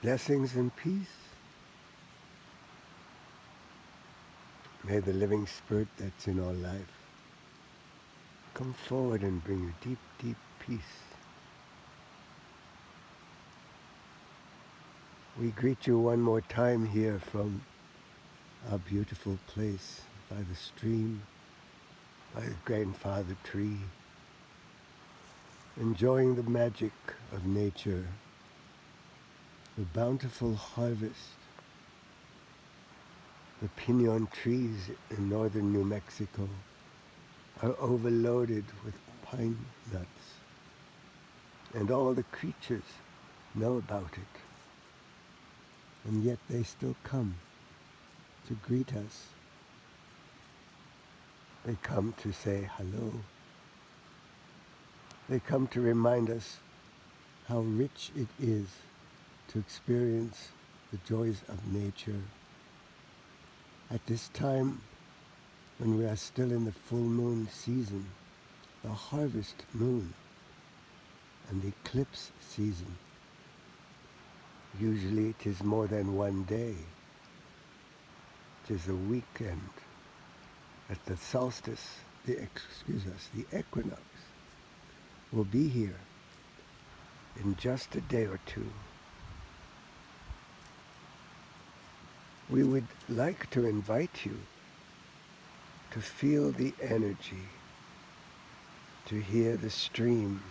Blessings and peace. May the living spirit that's in our life come forward and bring you deep, deep peace. We greet you one more time here from our beautiful place by the stream, by the grandfather tree, enjoying the magic of nature, the bountiful harvest. The Piñon trees in northern New Mexico are overloaded with pine nuts, and all the creatures know about it, and yet they still come to greet us. They come to say hello. They come to remind us how rich it is to experience the joys of nature. At this time, when we are still in the full moon season, the harvest moon, and the eclipse season, usually it is more than one day. It is a weekend. At the solstice, the equinox will be here in just a day or two. We would like to invite you to feel the energy, to hear the stream,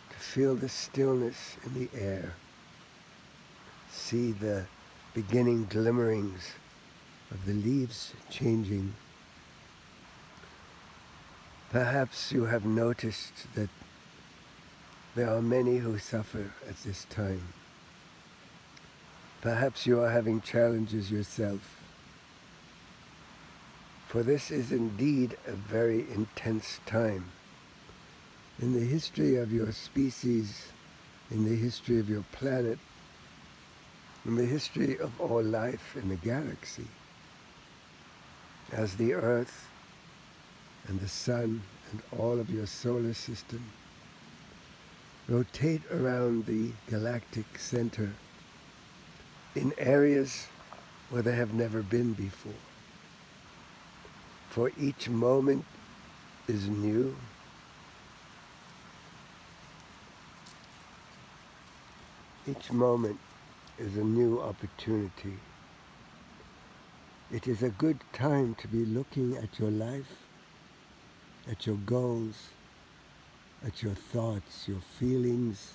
to feel the stillness in the air, see the beginning glimmerings of the leaves changing. Perhaps you have noticed that there are many who suffer at this time. Perhaps you are having challenges yourself. For this is indeed a very intense time. In the history of your species, in the history of your planet, in the history of all life in the galaxy, as the Earth and the Sun and all of your solar system rotate around the galactic center in areas where they have never been before. For each moment is new. Each moment is a new opportunity. It is a good time to be looking at your life, at your goals, at your thoughts, your feelings.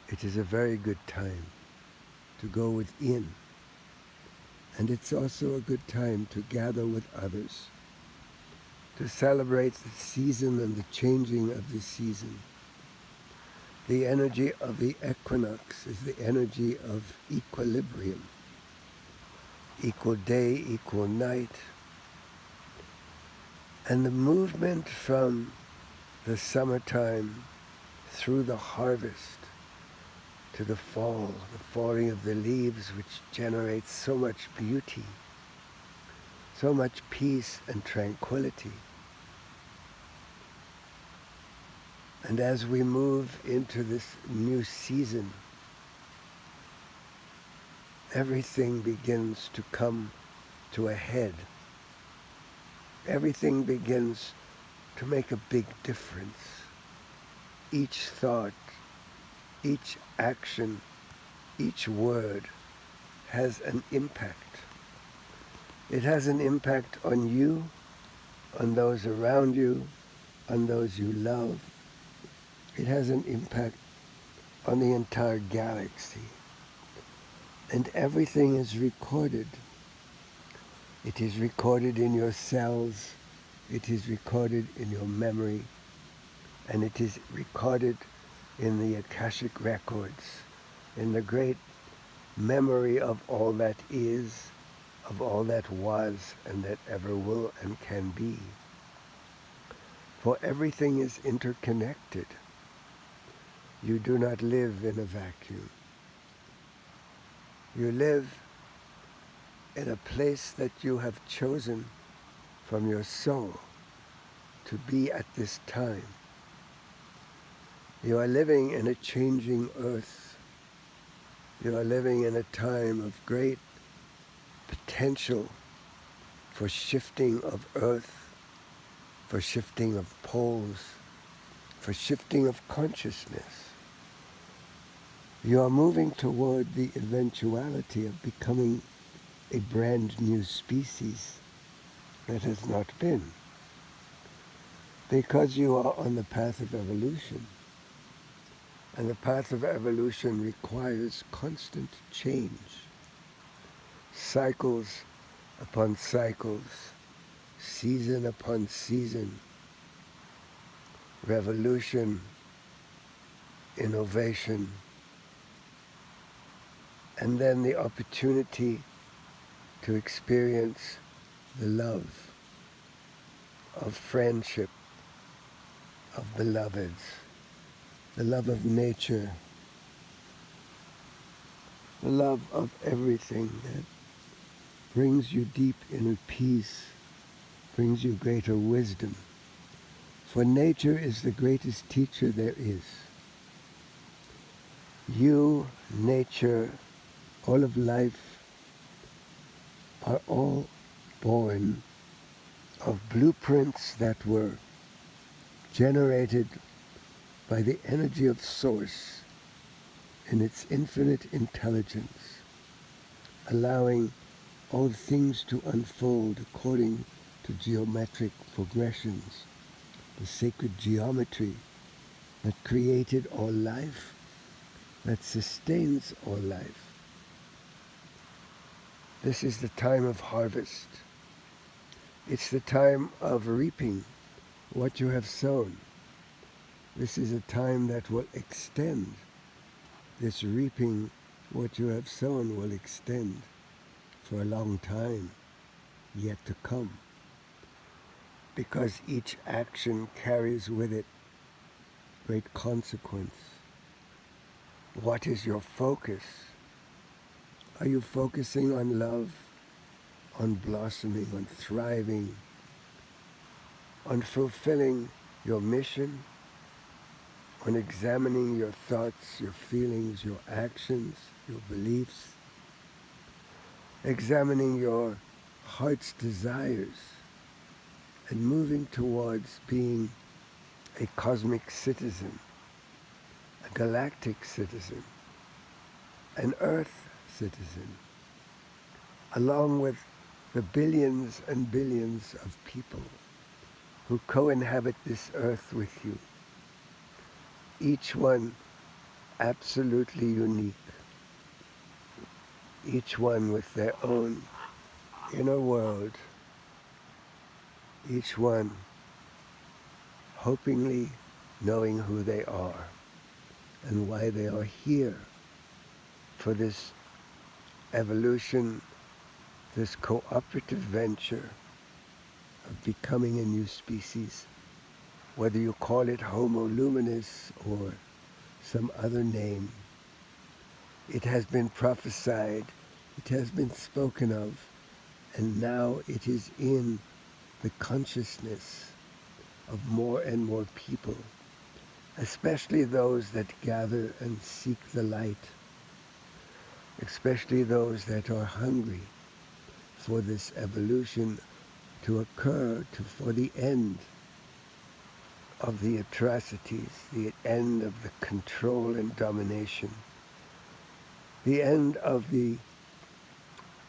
It is a very good time to go within. And it's also a good time to gather with others, to celebrate the season and the changing of the season. The energy of the equinox is the energy of equilibrium. Equal day, equal night. And the movement from the summertime through the harvest to the fall, the falling of the leaves, which generates so much beauty, so much peace and tranquility. And as we move into this new season, everything begins to come to a head. Everything begins to make a big difference. Each thought, each action, each word has an impact. It has an impact on you, on those around you, on those you love. It has an impact on the entire galaxy. And everything is recorded. It is recorded in your cells. It is recorded in your memory. And it is recorded in the Akashic records, in the great memory of all that is, of all that was, and that ever will and can be. For everything is interconnected. You do not live in a vacuum. You live in a place that you have chosen from your soul to be at this time. You are living in a changing earth. You are living in a time of great potential for shifting of earth, for shifting of poles, for shifting of consciousness. You are moving toward the eventuality of becoming a brand new species that has not been. Because you are on the path of evolution, and the path of evolution requires constant change, cycles upon cycles, season upon season, revolution, innovation, and then the opportunity to experience the love of friendship, of beloveds, the love of nature, the love of everything that brings you deep inner peace, brings you greater wisdom. For nature is the greatest teacher there is. You, nature, all of life are all born of blueprints that were generated by the energy of Source in its infinite intelligence, allowing all things to unfold according to geometric progressions, the sacred geometry that created all life, that sustains all life. This is the time of harvest. It's the time of reaping what you have sown. This is a time that will extend. This reaping what you have sown will extend for a long time yet to come, because each action carries with it great consequence. What is your focus? Are you focusing on love, on blossoming, on thriving, on fulfilling your mission, on examining your thoughts, your feelings, your actions, your beliefs, examining your heart's desires, and moving towards being a cosmic citizen, a galactic citizen, an earth citizen, along with the billions and billions of people who co-inhabit this earth with you, each one absolutely unique, each one with their own inner world, each one hopingly knowing who they are and why they are here for this evolution, this cooperative venture of becoming a new species, whether you call it Homo luminous or some other name. It has been prophesied, it has been spoken of, and now it is in the consciousness of more and more people, especially those that gather and seek the light, especially those that are hungry for this evolution to occur, for the end of the atrocities, the end of the control and domination, the end of the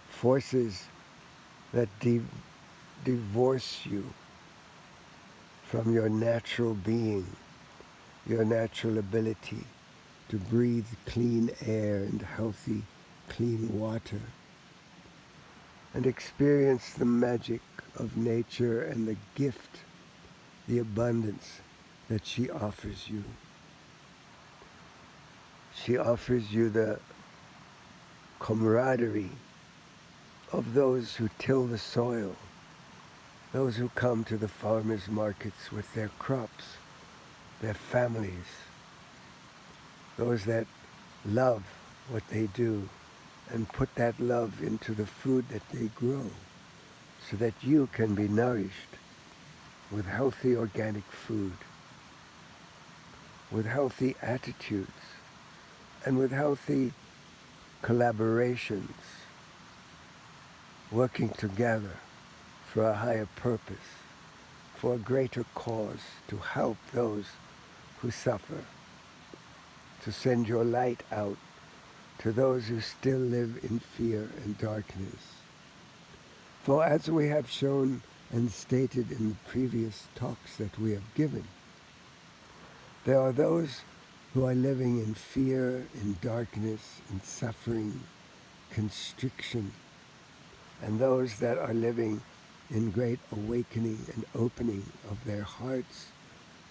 forces that divorce you from your natural being, your natural ability to breathe clean air and healthy, clean water, and experience the magic of nature and the gift, the abundance that she offers you. She offers you the camaraderie of those who till the soil, those who come to the farmers' markets with their crops, their families, those that love what they do and put that love into the food that they grow so that you can be nourished with healthy organic food. with healthy attitudes, and with healthy collaborations, working together for a higher purpose, for a greater cause, to help those who suffer, to send your light out to those who still live in fear and darkness. For as we have shown and stated in the previous talks that we have given, there are those who are living in fear, in darkness, in suffering, constriction, and those that are living in great awakening and opening of their hearts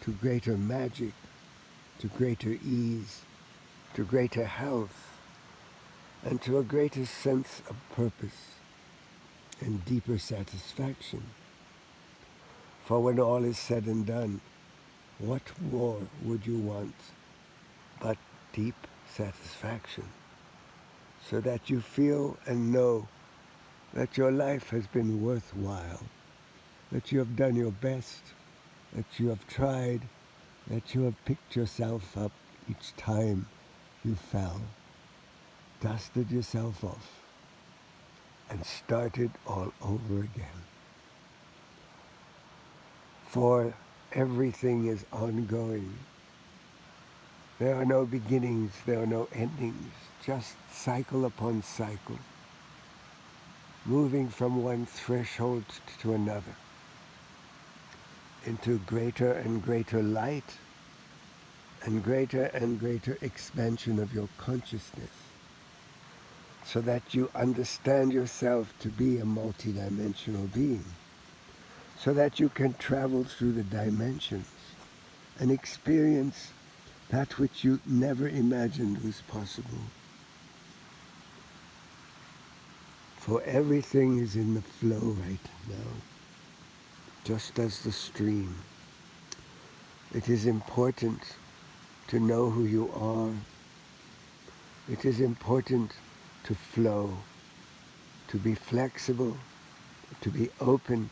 to greater magic, to greater ease, to greater health, and to a greater sense of purpose and deeper satisfaction. For when all is said and done, what more would you want but deep satisfaction, so that you feel and know that your life has been worthwhile, that you have done your best, that you have tried, that you have picked yourself up each time you fell, dusted yourself off, and started all over again. For everything is ongoing. There are no beginnings, there are no endings, just cycle upon cycle, moving from one threshold to another, into greater and greater light, and greater expansion of your consciousness, so that you understand yourself to be a multidimensional being, so that you can travel through the dimensions and experience that which you never imagined was possible. For everything is in the flow right now, just as the stream. It is important to know who you are. It is important to flow, to be flexible, to be open,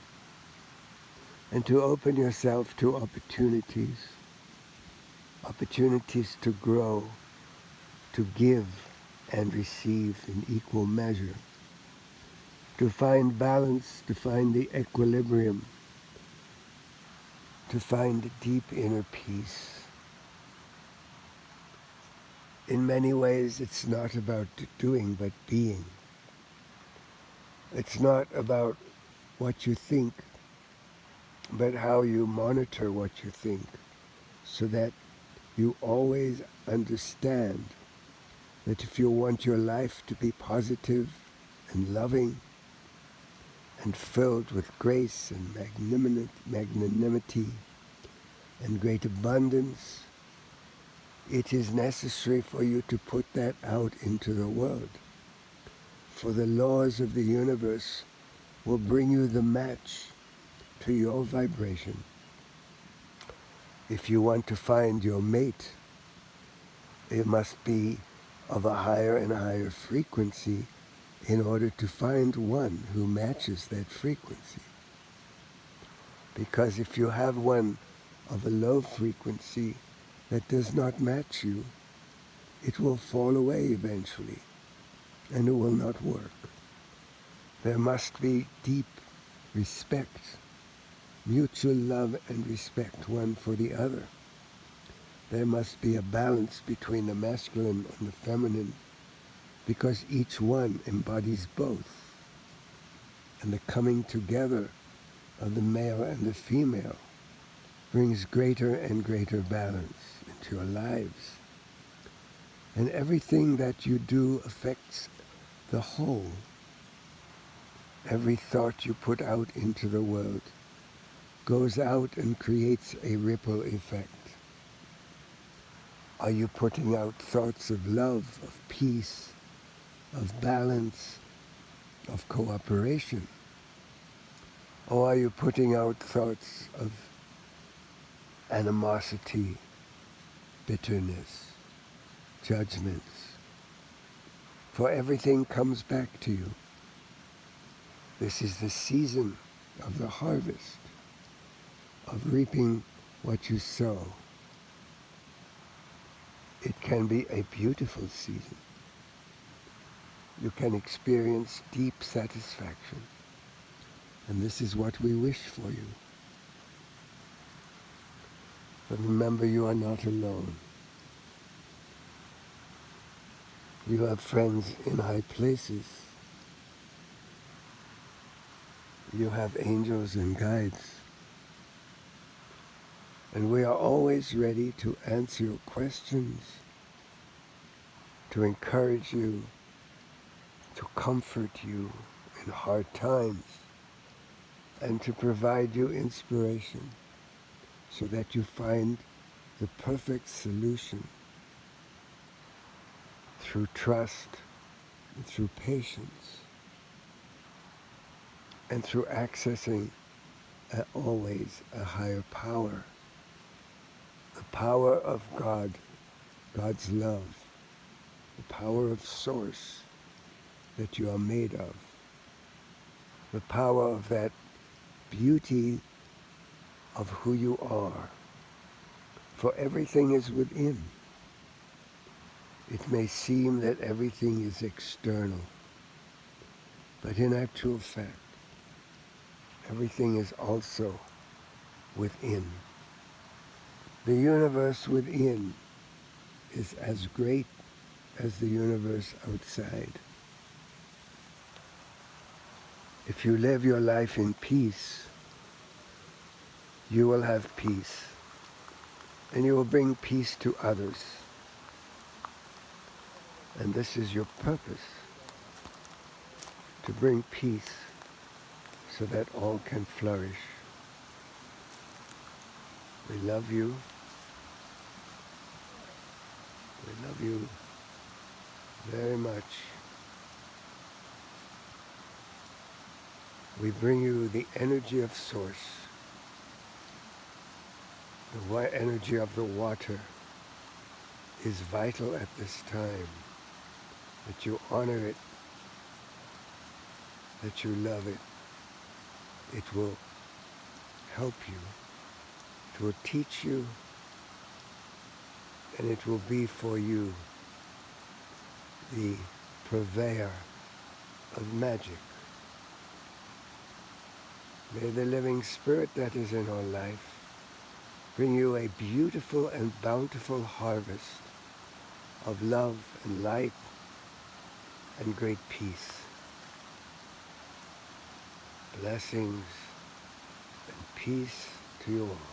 and to open yourself to opportunities to grow, to give and receive in equal measure, to find balance, to find the equilibrium, to find deep inner peace. In many ways, it's not about doing, but being. It's not about what you think, but how you monitor what you think, so that you always understand that if you want your life to be positive and loving and filled with grace and magnanimity and great abundance, it is necessary for you to put that out into the world. For the laws of the universe will bring you the match to your vibration. If you want to find your mate, it must be of a higher and higher frequency in order to find one who matches that frequency. Because if you have one of a low frequency that does not match you, it will fall away eventually, and it will not work. There must be deep respect, mutual love and respect one for the other. There must be a balance between the masculine and the feminine, because each one embodies both. And the coming together of the male and the female brings greater and greater balance into your lives. And everything that you do affects the whole. Every thought you put out into the world goes out and creates a ripple effect. Are you putting out thoughts of love, of peace, of balance, of cooperation? Or are you putting out thoughts of animosity, bitterness, judgments? For everything comes back to you. This is the season of the harvest, of reaping what you sow. It can be a beautiful season. You can experience deep satisfaction. And this is what we wish for you. But remember, you are not alone. You have friends in high places. You have angels and guides. And we are always ready to answer your questions, to encourage you, to comfort you in hard times, and to provide you inspiration so that you find the perfect solution through trust, and through patience, and through accessing always a higher power, the power of God, God's love, the power of Source that you are made of, the power of that beauty of who you are. For everything is within. It may seem that everything is external, but in actual fact, everything is also within. The universe within is as great as the universe outside. If you live your life in peace, you will have peace, and you will bring peace to others. And this is your purpose, to bring peace so that all can flourish. We love you. We love you very much. We bring you the energy of Source, the energy of the water is vital at this time, that you honor it, that you love it. It will help you, it will teach you, and it will be for you the purveyor of magic. May the living spirit that is in our life bring you a beautiful and bountiful harvest of love and light and great peace. Blessings and peace to you all.